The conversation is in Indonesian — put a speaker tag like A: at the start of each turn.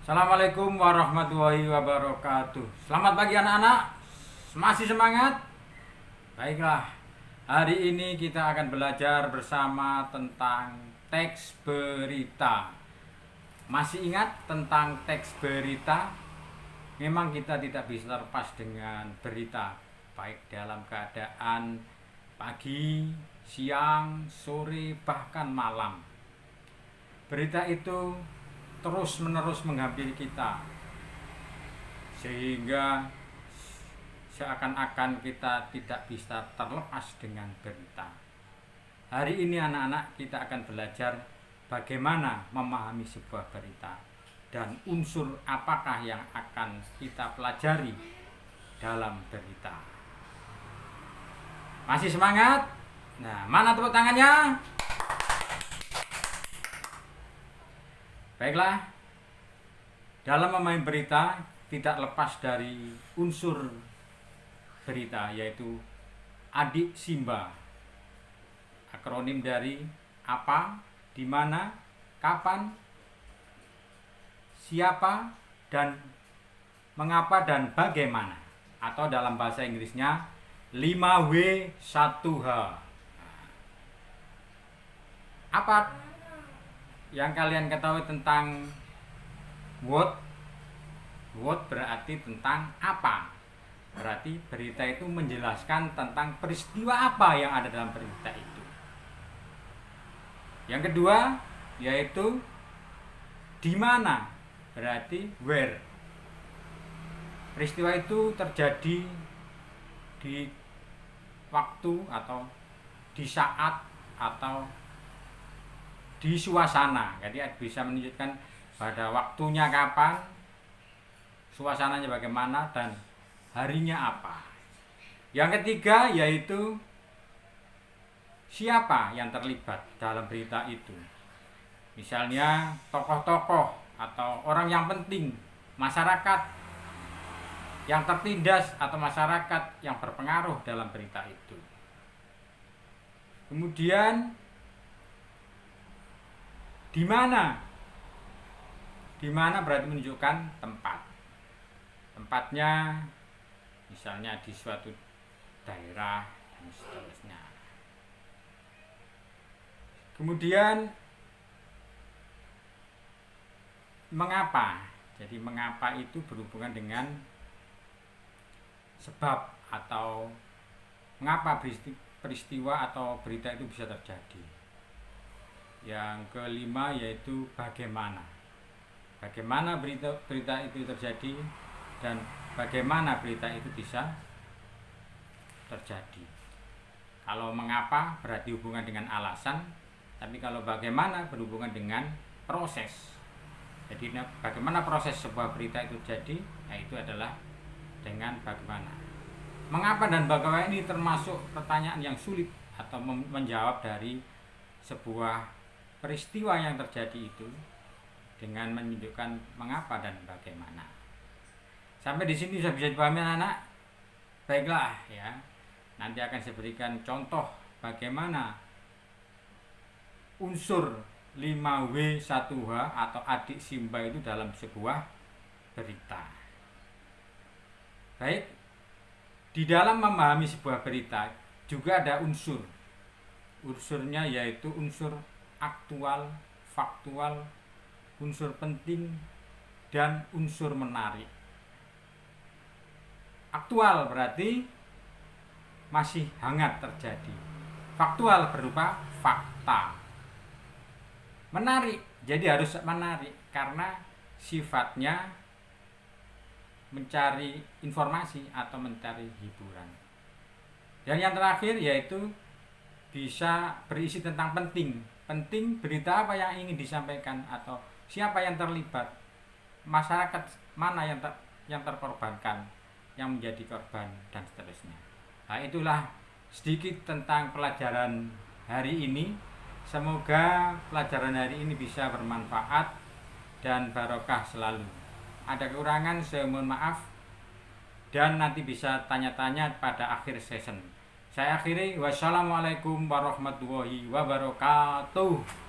A: Assalamualaikum warahmatullahi wabarakatuh. Selamat pagi anak-anak. Masih semangat? Baiklah. Hari ini kita akan belajar bersama tentang teks berita. Masih ingat tentang teks berita? Memang kita tidak bisa terlepas dengan berita, baik dalam keadaan pagi, siang, sore, bahkan malam. Berita itu terus-menerus menghampiri kita, sehingga seakan-akan kita tidak bisa terlepas dengan berita. Hari ini anak-anak kita akan belajar bagaimana memahami sebuah berita dan unsur apakah yang akan kita pelajari dalam berita. Masih semangat? Nah, mana tepuk tangannya? Baiklah, dalam memahami berita tidak lepas dari unsur berita, yaitu adik Simba. Akronim dari apa, di mana, kapan, siapa, dan mengapa dan bagaimana. Atau dalam bahasa Inggrisnya 5W1H. Apa yang kalian ketahui tentang what? What berarti tentang apa. Berarti berita itu menjelaskan tentang peristiwa apa yang ada dalam berita itu. Yang kedua yaitu di mana, berarti where. Peristiwa itu terjadi di waktu atau di saat atau di suasana. Jadi bisa menunjukkan pada waktunya kapan, suasananya bagaimana, dan harinya apa. Yang ketiga yaitu siapa yang terlibat dalam berita itu. Misalnya tokoh-tokoh atau orang yang penting, masyarakat yang tertindas atau masyarakat yang berpengaruh dalam berita itu. Kemudian di mana? Di mana berarti menunjukkan tempat. Tempatnya misalnya di suatu daerah dan seterusnya. Kemudian mengapa? Jadi mengapa itu berhubungan dengan sebab atau mengapa peristiwa atau berita itu bisa terjadi. Yang kelima yaitu bagaimana. Bagaimana berita itu terjadi dan bagaimana berita itu bisa terjadi. Kalau mengapa berarti hubungan dengan alasan, tapi kalau bagaimana berhubungan dengan proses. Jadi bagaimana proses sebuah berita itu terjadi, yaitu adalah dengan bagaimana. Mengapa dan bagaimana ini termasuk pertanyaan yang sulit atau menjawab dari sebuah peristiwa yang terjadi itu dengan menunjukkan mengapa dan bagaimana. Sampai di sini sudah bisa dipahami anak-anak? Baiklah ya. Nanti akan saya berikan contoh bagaimana unsur 5W1H atau adik Simba itu dalam sebuah berita. Baik. Di dalam memahami sebuah berita juga ada unsur. Unsurnya yaitu unsur aktual, faktual, unsur penting, dan unsur menarik. Aktual berarti masih hangat terjadi. Faktual berupa fakta. Menarik, jadi harus menarik karena sifatnya mencari informasi atau mencari hiburan. Dan yang terakhir yaitu bisa berisi tentang penting. Penting berita apa yang ingin disampaikan atau siapa yang terlibat, masyarakat mana yang terkorbankan, yang menjadi korban, dan seterusnya. Nah, itulah sedikit tentang pelajaran hari ini. Semoga pelajaran hari ini bisa bermanfaat dan barokah selalu. Ada kekurangan saya mohon maaf, dan nanti bisa tanya-tanya pada akhir session. Saya akhiri, wassalamualaikum warahmatullahi wabarakatuh.